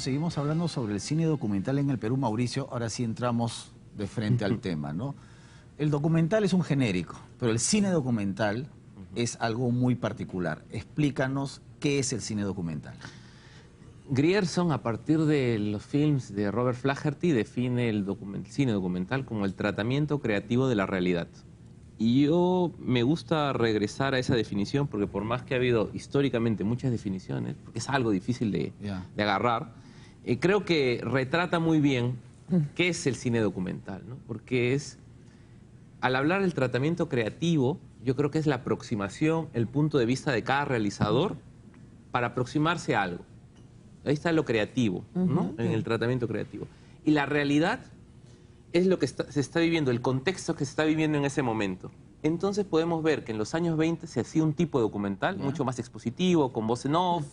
seguimos hablando sobre el cine documental en el Perú, Mauricio. Ahora sí entramos de frente al tema, ¿no? El documental es un genérico, pero el cine documental es algo muy particular. Explícanos qué es el cine documental. Grierson, a partir de los films de Robert Flaherty, define el cine documental como el tratamiento creativo de la realidad. Y yo me gusta regresar a esa definición porque por más que ha habido históricamente muchas definiciones, porque es algo difícil de agarrar, creo que retrata muy bien qué es el cine documental, ¿no? Porque es, al hablar del tratamiento creativo, yo creo que es la aproximación, el punto de vista de cada realizador para aproximarse a algo. Ahí está lo creativo, ¿no? En el tratamiento creativo. Y la realidad es lo que se está viviendo, el contexto que se está viviendo en ese momento. Entonces podemos ver que en los años 20 se hacía un tipo de documental mucho más expositivo, con voz en off,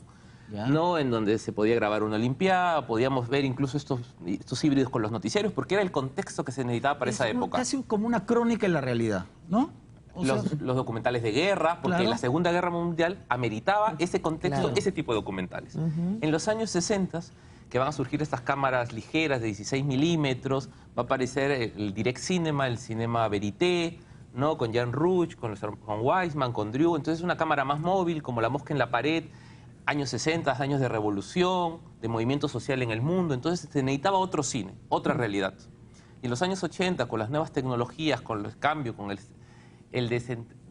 ¿no? En donde se podía grabar una olimpiada, podíamos ver incluso estos híbridos con los noticieros, porque era el contexto que se necesitaba para esa época. Casi como una crónica en la realidad, ¿no? Los documentales de guerra, porque la Segunda Guerra Mundial ameritaba ese contexto, ese tipo de documentales. En los años 60, que van a surgir estas cámaras ligeras de 16 milímetros, va a aparecer el Direct Cinema, el Cinema Verité, ¿no? Con Jean Rouch, con Weissman, con Drew. Entonces una cámara más móvil, como La mosca en la pared, años 60, años de revolución, de movimiento social en el mundo. Entonces se necesitaba otro cine, otra realidad. Y en los años 80, con las nuevas tecnologías, con los cambios, con el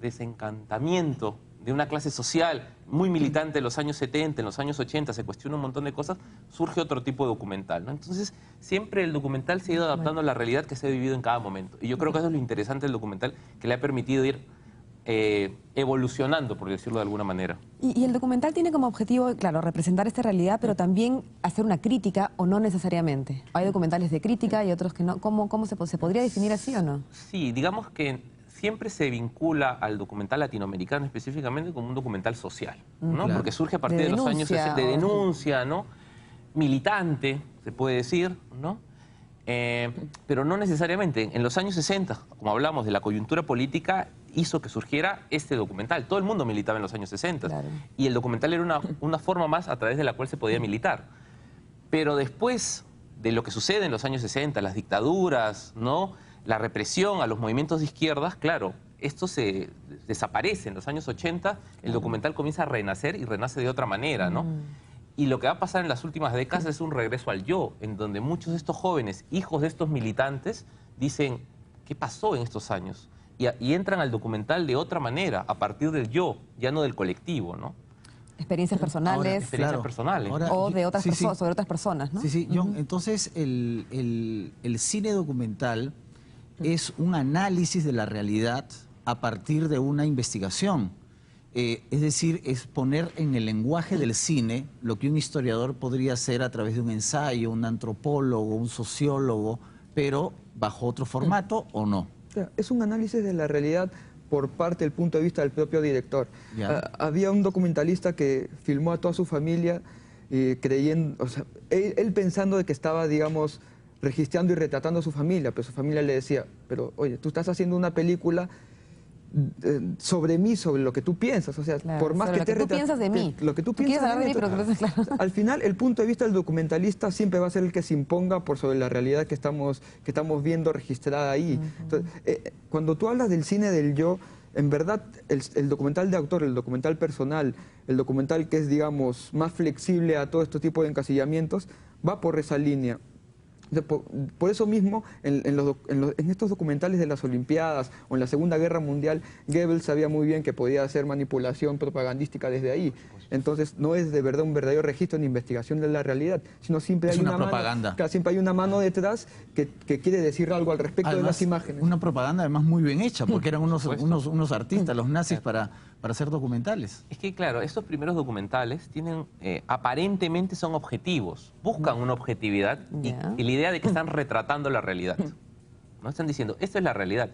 desencantamiento de una clase social muy militante en los años 70, en los años 80, se cuestiona un montón de cosas, surge otro tipo de documental, ¿no? Entonces, siempre el documental se ha ido adaptando a la realidad que se ha vivido en cada momento. Y yo creo que eso es lo interesante del documental, que le ha permitido ir evolucionando, por decirlo de alguna manera. Y el documental tiene como objetivo, claro, representar esta realidad, pero también hacer una crítica, o no necesariamente. Hay documentales de crítica y otros que no. ¿Cómo se podría definir así o no? Sí, digamos que siempre se vincula al documental latinoamericano específicamente como un documental social, ¿no? Porque surge a partir de los años 60, de denuncia, ¿no? Militante, se puede decir, ¿no? Pero no necesariamente. En los años 60, como hablamos de la coyuntura política, hizo que surgiera este documental. Todo el mundo militaba en los años 60. Y el documental era una forma más a través de la cual se podía militar. Pero después de lo que sucede en los años 60, las dictaduras, ¿no? La represión a los movimientos de izquierdas, claro, esto se desaparece. En los años 80 el documental comienza a renacer y renace de otra manera, ¿no? Y lo que va a pasar en las últimas décadas es un regreso al yo, en donde muchos de estos jóvenes, hijos de estos militantes, dicen, ¿qué pasó en estos años? Y entran al documental de otra manera, a partir del yo, ya no del colectivo, ¿no? Experiencias personales. Experiencias personales. O de otras sobre otras personas, ¿no? Sí, John, entonces el cine documental es un análisis de la realidad a partir de una investigación. Es decir, es poner en el lenguaje del cine lo que un historiador podría hacer a través de un ensayo, un antropólogo, un sociólogo, pero bajo otro formato o no. Es un análisis de la realidad por parte del punto de vista del propio director. Había un documentalista que filmó a toda su familia creyendo, o sea, él pensando de que estaba, digamos, registrando y retratando a su familia, pero su familia le decía, pero oye, tú estás haciendo una película sobre mí, sobre lo que tú piensas, o sea, por más que te tú piensas de mí. Lo que tú piensas de mí, al final el punto de vista del documentalista siempre va a ser el que se imponga por sobre la realidad que estamos viendo registrada ahí. Entonces, cuando tú hablas del cine del yo, en verdad el documental de autor, el documental personal, el documental que es, digamos, más flexible a todo este tipo de encasillamientos, va por esa línea. Por eso mismo, en estos documentales de las Olimpiadas o en la Segunda Guerra Mundial, Goebbels sabía muy bien que podía hacer manipulación propagandística desde ahí. Entonces, no es de verdad un verdadero registro ni investigación de la realidad, sino siempre hay una propaganda. Siempre hay una mano detrás que quiere decir algo al respecto de las imágenes. Una propaganda además muy bien hecha, porque eran unos artistas, los nazis, para hacer documentales. Es que, claro, estos primeros documentales tienen, aparentemente son objetivos, buscan una objetividad y la idea de que están retratando la realidad. ¿No? Están diciendo, esta es la realidad.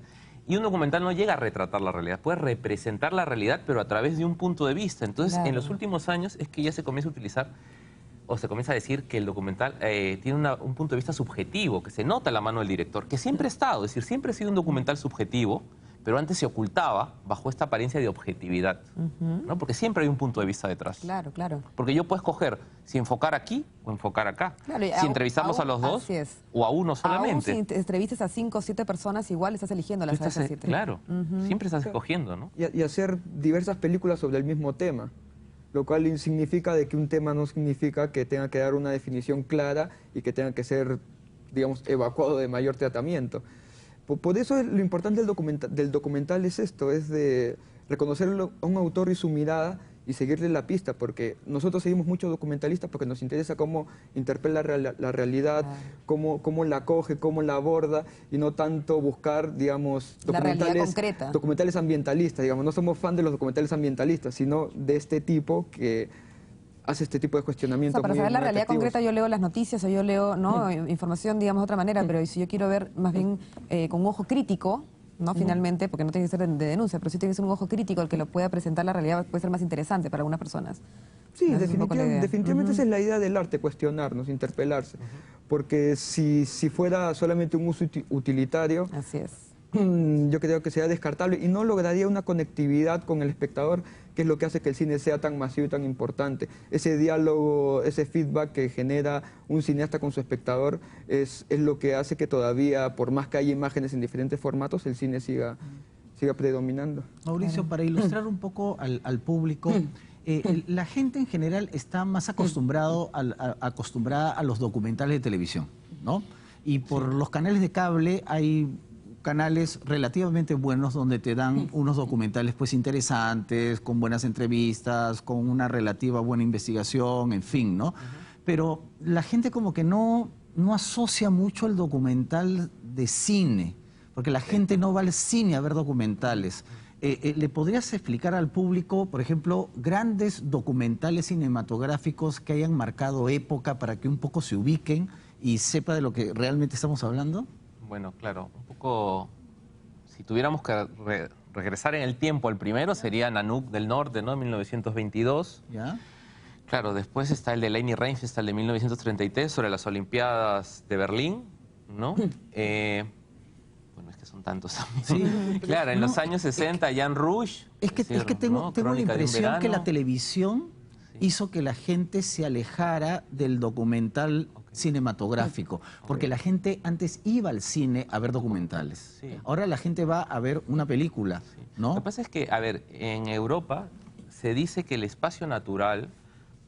Y un documental no llega a retratar la realidad, puede representar la realidad, pero a través de un punto de vista. Entonces, en los últimos años es que ya se comienza a utilizar, o se comienza a decir que el documental tiene un punto de vista subjetivo, que se nota la mano del director, que siempre ha estado, es decir, siempre ha sido un documental subjetivo, pero antes se ocultaba bajo esta apariencia de objetividad, ¿no? Porque siempre hay un punto de vista detrás. Claro, claro. Porque yo puedo escoger si enfocar aquí o enfocar acá. Claro, y si entrevistamos a los dos o a uno solamente. Aún si entrevistas a 5 o 7 personas, igual estás eligiendo las Estás, 7. claro, siempre estás escogiendo, ¿no? Y hacer diversas películas sobre el mismo tema, lo cual significa de que un tema no significa que tenga que dar una definición clara y que tenga que ser, digamos, evacuado de mayor tratamiento. Por eso lo importante del documental es esto, es de reconocer a un autor y su mirada y seguirle la pista, porque nosotros seguimos muchos documentalistas porque nos interesa cómo interpela la realidad, cómo la coge, cómo la aborda, y no tanto buscar, digamos, documentales ambientalistas, digamos. No somos fan de los documentales ambientalistas, sino de este tipo que hace este tipo de cuestionamientos. O sea, para saber la realidad concreta yo leo las noticias o yo leo, ¿no?, información, digamos, de otra manera, pero si yo quiero ver más bien con un ojo crítico, ¿no? Finalmente, porque no tiene que ser de denuncia, pero sí tiene que ser un ojo crítico el que lo pueda presentar la realidad, puede ser más interesante para algunas personas. Sí, definitivamente esa es la idea del arte, cuestionarnos, interpelarse. Porque si fuera solamente un uso utilitario, así es, yo creo que sería descartable y no lograría una conectividad con el espectador, que es lo que hace que el cine sea tan masivo y tan importante. Ese diálogo, ese feedback que genera un cineasta con su espectador es lo que hace que todavía, por más que haya imágenes en diferentes formatos, el cine siga predominando. Mauricio, para ilustrar un poco al público, la gente en general está más acostumbrada a los documentales de televisión, ¿no? Y por los canales de cable hay canales relativamente buenos donde te dan unos documentales pues interesantes, con buenas entrevistas, con una relativa buena investigación, en fin, ¿no? Pero la gente como que no asocia mucho el documental de cine, porque la gente no va al cine a ver documentales. ¿Le podrías explicar al público, por ejemplo, grandes documentales cinematográficos que hayan marcado época para que un poco se ubiquen y sepa de lo que realmente estamos hablando? Bueno, claro, un poco, si tuviéramos que regresar en el tiempo, el primero sería Nanook del Norte, ¿no? 1922. ¿Ya? Claro, después está el de Leni Riefenstahl de 1933 sobre las Olimpiadas de Berlín, ¿no? Bueno, es que son tantos también. Sí. Claro, en los años 60, Jan Rush. Es que tengo la impresión que la televisión hizo que la gente se alejara del documental cinematográfico, porque la gente antes iba al cine a ver documentales. Sí. Ahora la gente va a ver una película, ¿no? Lo que pasa es que, a ver, en Europa se dice que el espacio natural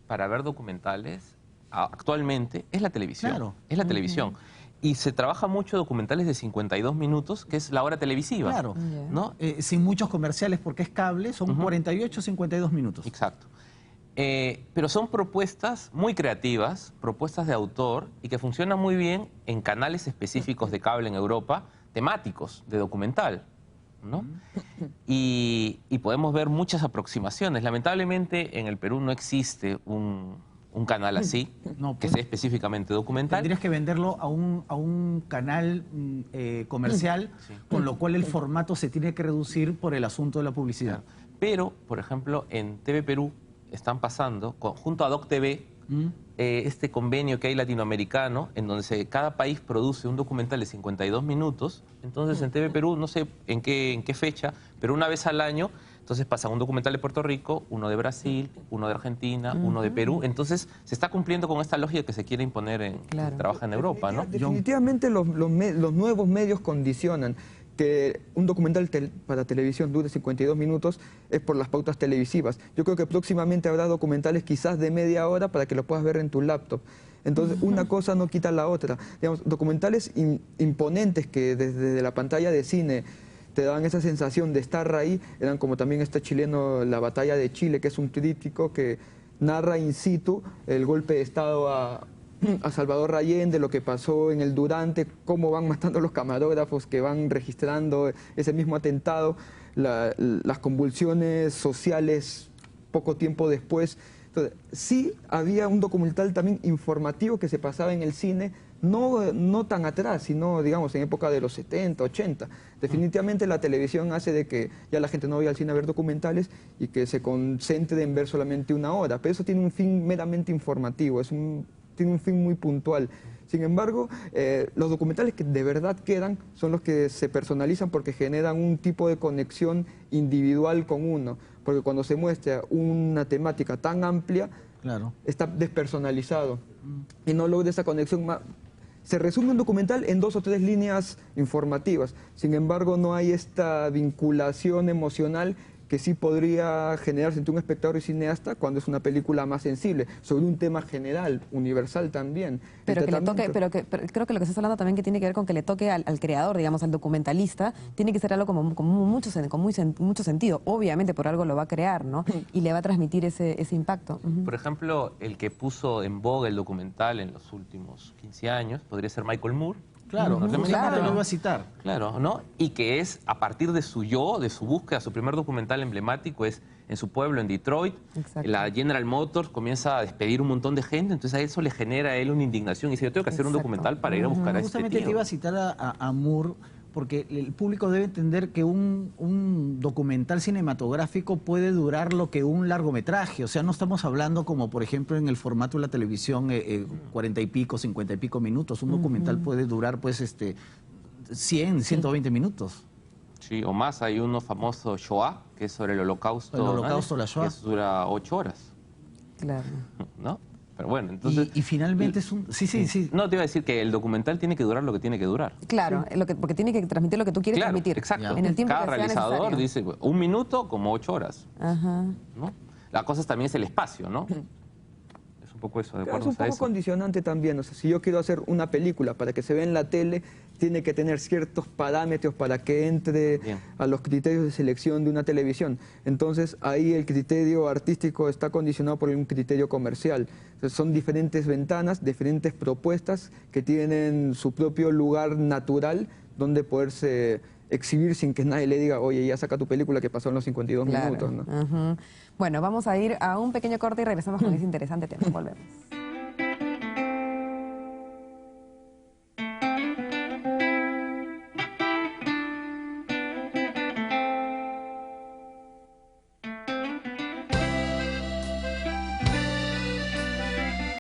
para ver documentales actualmente es la televisión. Claro. Es la televisión. Y se trabaja mucho documentales de 52 minutos, que es la hora televisiva. Claro, ¿no? Sin muchos comerciales porque es cable, son 48, 52 minutos. Exacto. Pero son propuestas muy creativas, propuestas de autor, y que funcionan muy bien en canales específicos de cable en Europa, temáticos, de documental, ¿no? Y podemos ver muchas aproximaciones. Lamentablemente en el Perú no existe un canal así, que sea específicamente documental. Tendrías que venderlo a un canal comercial, con lo cual el formato se tiene que reducir por el asunto de la publicidad. Pero, por ejemplo, en TV Perú están pasando, junto a DocTV, este convenio que hay latinoamericano, en donde cada país produce un documental de 52 minutos. Entonces, en TV Perú, no sé en qué fecha, pero una vez al año, entonces pasan un documental de Puerto Rico, uno de Brasil, uno de Argentina, uno de Perú. Entonces, se está cumpliendo con esta lógica que se quiere imponer que trabaja en Europa, ¿no? Definitivamente los nuevos medios condicionan. Que un documental para televisión dure 52 minutos es por las pautas televisivas. Yo creo que próximamente habrá documentales quizás de media hora para que lo puedas ver en tu laptop. Entonces, una cosa no quita la otra. Digamos, documentales imponentes que desde la pantalla de cine te daban esa sensación de estar ahí, eran como también este chileno, La Batalla de Chile, que es un tríptico que narra in situ el golpe de Estado a Salvador Allende, lo que pasó en el Durante, cómo van matando los camarógrafos que van registrando ese mismo atentado, las convulsiones sociales poco tiempo después. Entonces, sí había un documental también informativo que se pasaba en el cine, no tan atrás, sino, digamos, en época de los 70, 80. Definitivamente la televisión hace de que ya la gente no vaya al cine a ver documentales y que se concentre en ver solamente una hora, pero eso tiene un fin meramente informativo, es un tiene un fin muy puntual. Sin embargo, los documentales que de verdad quedan son los que se personalizan porque generan un tipo de conexión individual con uno. Porque cuando se muestra una temática tan amplia, Claro. está despersonalizado y no logra esa conexión más. Se resume un documental en 2 o 3 líneas informativas. Sin embargo, no hay esta vinculación emocional que sí podría generarse entre un espectador y cineasta cuando es una película más sensible, sobre un tema general, universal también. Pero que le toque, pero creo que lo que estás hablando también que tiene que ver con que le toque al creador, digamos, al documentalista, tiene que ser algo con mucho sentido. Obviamente por algo lo va a crear, ¿no? Y le va a transmitir ese impacto. Por ejemplo, el que puso en boga el documental en los últimos 15 años podría ser Michael Moore. Claro, claro. lo iba a citar. Claro, ¿no? Y que es a partir de su yo, de su búsqueda, su primer documental emblemático es en su pueblo, en Detroit. Exacto. La General Motors comienza a despedir un montón de gente, entonces a eso le genera a él una indignación y dice, yo tengo que hacer un Exacto. documental para ir a buscar a este Justamente tío. te iba a citar a Moore, porque el público debe entender que un documental cinematográfico puede durar lo que un largometraje. O sea, no estamos hablando como, por ejemplo, en el formato de la televisión, 40 y pico, 50 y pico minutos. Un documental puede durar, pues, 100, 120 minutos. Sí, o más. Hay uno famoso, Shoah, que es sobre el holocausto. El holocausto, la Shoah. Que dura 8 horas, Claro. ¿no? Pero bueno, entonces... Y finalmente es un... Sí. No, te iba a decir que el documental tiene que durar lo que tiene que durar. Claro, porque tiene que transmitir lo que tú quieres Claro, transmitir. exacto. En el tiempo Cada que sea realizador necesario. dice 1 minuto como 8 horas, Ajá. ¿no? La cosa también es el espacio, ¿no? Es un poco eso, Claro, es un adecuarnos a poco eso. condicionante también. O sea, si yo quiero hacer una película para que se vea en la tele, tiene que tener ciertos parámetros para que entre Bien. a los criterios de selección de una televisión. Entonces, ahí el criterio artístico está condicionado por un criterio comercial. Entonces, son diferentes ventanas, diferentes propuestas que tienen su propio lugar natural donde poderse exhibir sin que nadie le diga, oye, ya saca tu película que pasó en los 52 Claro. minutos, ¿no? Ujú. Bueno, vamos a ir a un pequeño corte y regresamos con ese interesante tema. Volvemos.